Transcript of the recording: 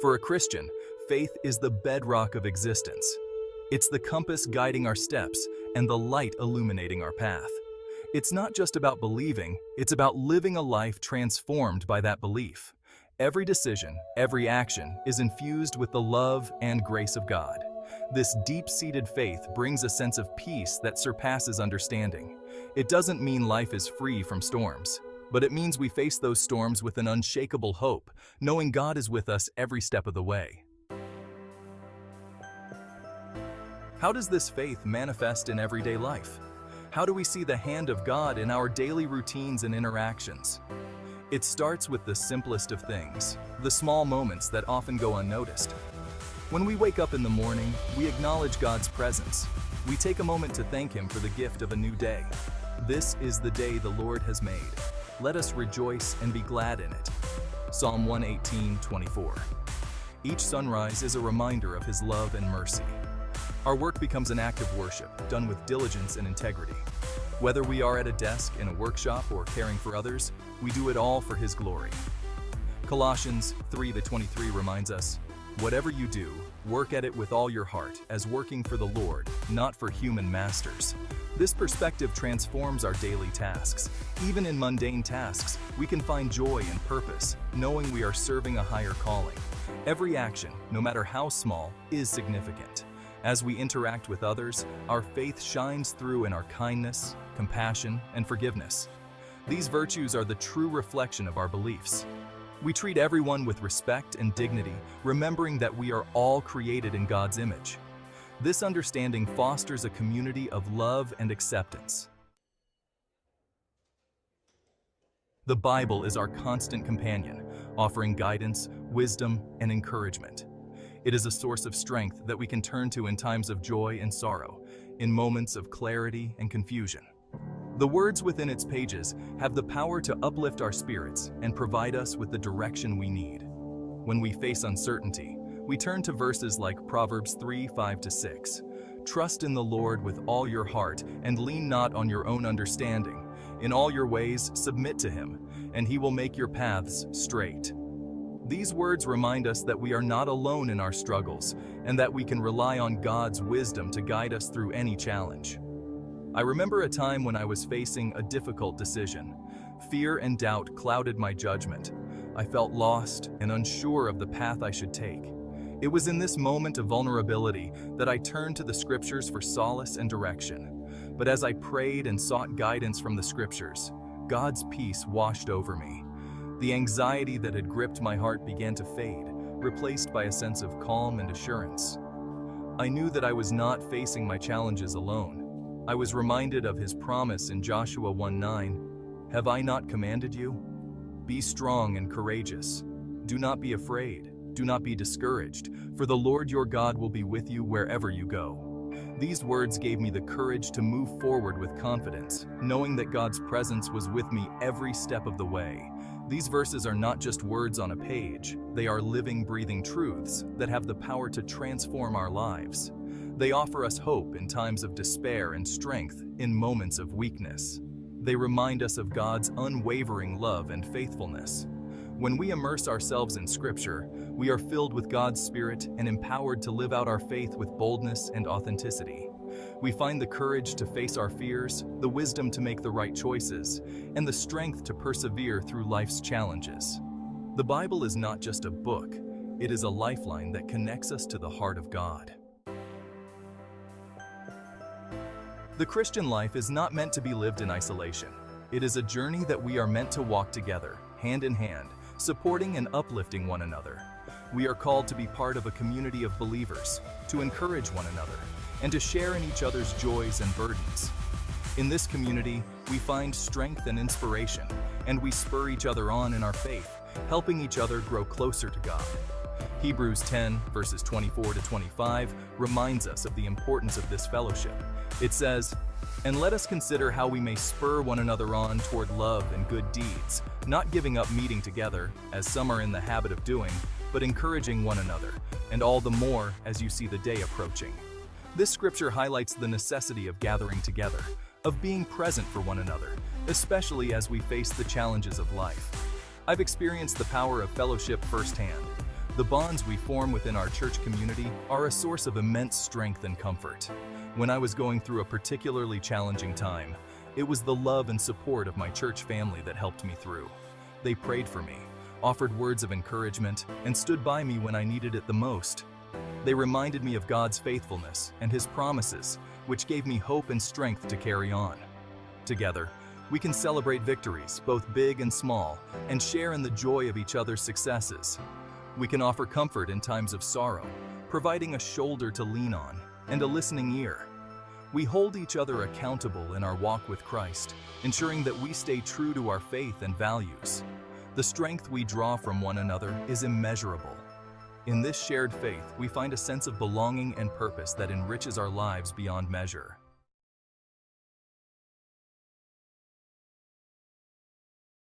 For a Christian, faith is the bedrock of existence. It's the compass guiding our steps and the light illuminating our path. It's not just about believing, it's about living a life transformed by that belief. Every decision, every action is infused with the love and grace of God. This deep-seated faith brings a sense of peace that surpasses understanding. It doesn't mean life is free from storms, but it means we face those storms with an unshakable hope, knowing God is with us every step of the way. How does this faith manifest in everyday life? How do we see the hand of God in our daily routines and interactions? It starts with the simplest of things, the small moments that often go unnoticed. When we wake up in the morning, we acknowledge God's presence. We take a moment to thank Him for the gift of a new day. This is the day the Lord has made. Let us rejoice and be glad in it. Psalm 118:24. Each sunrise is a reminder of His love and mercy. Our work becomes an act of worship, done with diligence and integrity. Whether we are at a desk, in a workshop, or caring for others, we do it all for His glory. Colossians 3:23 reminds us, "Whatever you do, work at it with all your heart, as working for the Lord, not for human masters." This perspective transforms our daily tasks. Even in mundane tasks, we can find joy and purpose, knowing we are serving a higher calling. Every action, no matter how small, is significant. As we interact with others, our faith shines through in our kindness, compassion, and forgiveness. These virtues are the true reflection of our beliefs. We treat everyone with respect and dignity, remembering that we are all created in God's image. This understanding fosters a community of love and acceptance. The Bible is our constant companion, offering guidance, wisdom, and encouragement. It is a source of strength that we can turn to in times of joy and sorrow, in moments of clarity and confusion. The words within its pages have the power to uplift our spirits and provide us with the direction we need. When we face uncertainty, we turn to verses like Proverbs 3:5-6. Trust in the Lord with all your heart and lean not on your own understanding. In all your ways submit to Him, and He will make your paths straight. These words remind us that we are not alone in our struggles and that we can rely on God's wisdom to guide us through any challenge. I remember a time when I was facing a difficult decision. Fear and doubt clouded my judgment. I felt lost and unsure of the path I should take. It was in this moment of vulnerability that I turned to the Scriptures for solace and direction. But as I prayed and sought guidance from the Scriptures, God's peace washed over me. The anxiety that had gripped my heart began to fade, replaced by a sense of calm and assurance. I knew that I was not facing my challenges alone. I was reminded of His promise in Joshua 1:9, "Have I not commanded you? Be strong and courageous. Do not be afraid. Do not be discouraged, for the Lord your God will be with you wherever you go." These words gave me the courage to move forward with confidence, knowing that God's presence was with me every step of the way. These verses are not just words on a page, they are living, breathing truths that have the power to transform our lives. They offer us hope in times of despair and strength in moments of weakness. They remind us of God's unwavering love and faithfulness. When we immerse ourselves in Scripture, we are filled with God's Spirit and empowered to live out our faith with boldness and authenticity. We find the courage to face our fears, the wisdom to make the right choices, and the strength to persevere through life's challenges. The Bible is not just a book, it is a lifeline that connects us to the heart of God. The Christian life is not meant to be lived in isolation. It is a journey that we are meant to walk together, hand in hand, supporting and uplifting one another. We are called to be part of a community of believers, to encourage one another, and to share in each other's joys and burdens. In this community, we find strength and inspiration, and we spur each other on in our faith, helping each other grow closer to God. Hebrews 10, verses 24-25, reminds us of the importance of this fellowship. It says, "And let us consider how we may spur one another on toward love and good deeds, not giving up meeting together, as some are in the habit of doing, but encouraging one another, and all the more as you see the day approaching." This scripture highlights the necessity of gathering together, of being present for one another, especially as we face the challenges of life. I've experienced the power of fellowship firsthand. The bonds we form within our church community are a source of immense strength and comfort. When I was going through a particularly challenging time, it was the love and support of my church family that helped me through. They prayed for me, offered words of encouragement, and stood by me when I needed it the most. They reminded me of God's faithfulness and His promises, which gave me hope and strength to carry on. Together, we can celebrate victories, both big and small, and share in the joy of each other's successes. We can offer comfort in times of sorrow, providing a shoulder to lean on and a listening ear. We hold each other accountable in our walk with Christ, ensuring that we stay true to our faith and values. The strength we draw from one another is immeasurable. In this shared faith, we find a sense of belonging and purpose that enriches our lives beyond measure.